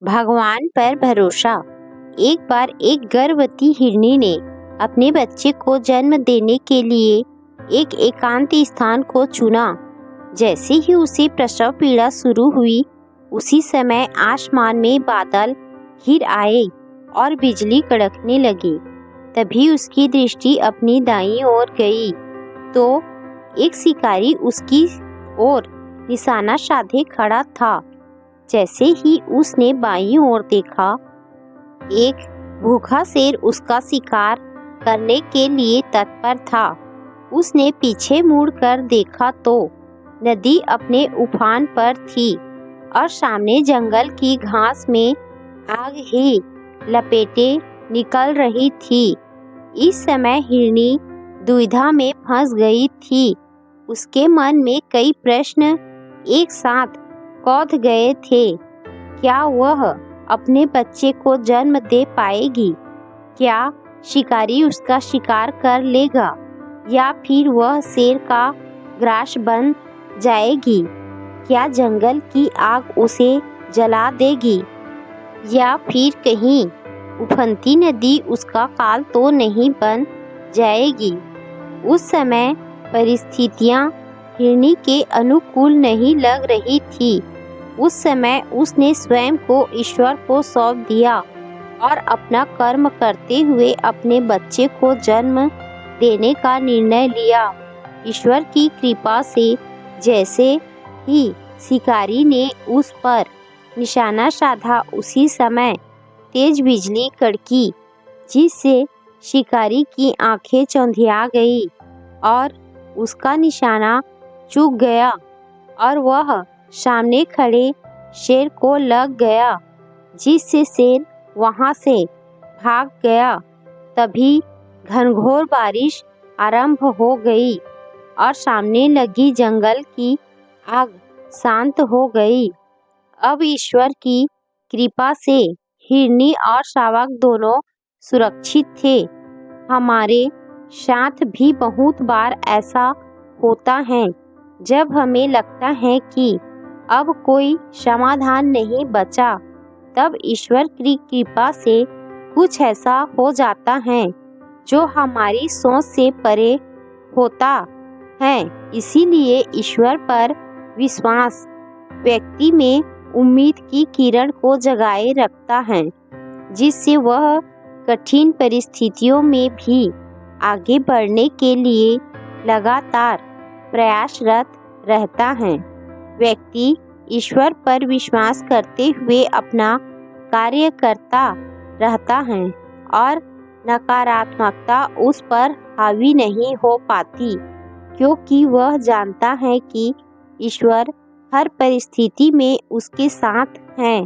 भगवान पर भरोसा। एक बार एक गर्भवती हिरनी ने अपने बच्चे को जन्म देने के लिए एक एकांत स्थान को चुना। जैसे ही उसे प्रसव पीड़ा शुरू हुई, उसी समय आसमान में बादल घिर आए और बिजली कड़कने लगी। तभी उसकी दृष्टि अपनी दाईं ओर गई तो एक शिकारी उसकी ओर निशाना साधे खड़ा था। जैसे ही उसने बाईं ओर देखा, एक भूखा शेर उसका शिकार करने के लिए तत्पर था। उसने पीछे मुड़कर देखा तो नदी अपने उफान पर थी और सामने जंगल की घास में आग ही लपेटे निकल रही थी। इस समय हिरनी दुविधा में फंस गई थी। उसके मन में कई प्रश्न एक साथ कौंध गए थे। क्या वह अपने बच्चे को जन्म दे पाएगी? क्या शिकारी उसका शिकार कर लेगा या फिर वह शेर का ग्रास बन जाएगी? क्या जंगल की आग उसे जला देगी या फिर कहीं उफनती नदी उसका काल तो नहीं बन जाएगी? उस समय परिस्थितियां हिरनी के अनुकूल नहीं लग रही थी। उस समय उसने स्वयं को ईश्वर को सौंप दिया और अपना कर्म करते हुए अपने बच्चे को जन्म देने का निर्णय लिया। ईश्वर की कृपा से जैसे ही शिकारी ने उस पर निशाना साधा, उसी समय तेज बिजली कड़की, जिससे शिकारी की आंखें चौंधिया गई और उसका निशाना चूक गया और वह सामने खड़े शेर को लग गया, जिससे शेर वहां से भाग गया। तभी घनघोर बारिश आरंभ हो गई और सामने लगी जंगल की आग शांत हो गई। अब ईश्वर की कृपा से हिरनी और शावक दोनों सुरक्षित थे। हमारे साथ भी बहुत बार ऐसा होता है, जब हमें लगता है कि अब कोई समाधान नहीं बचा, तब ईश्वर की कृपा से कुछ ऐसा हो जाता है जो हमारी सोच से परे होता है। इसीलिए ईश्वर पर विश्वास व्यक्ति में उम्मीद की किरण को जगाए रखता है, जिससे वह कठिन परिस्थितियों में भी आगे बढ़ने के लिए लगातार प्रयासरत रहता है। व्यक्ति ईश्वर पर विश्वास करते हुए अपना कार्य करता रहता है और नकारात्मकता उस पर हावी नहीं हो पाती, क्योंकि वह जानता है कि ईश्वर हर परिस्थिति में उसके साथ है।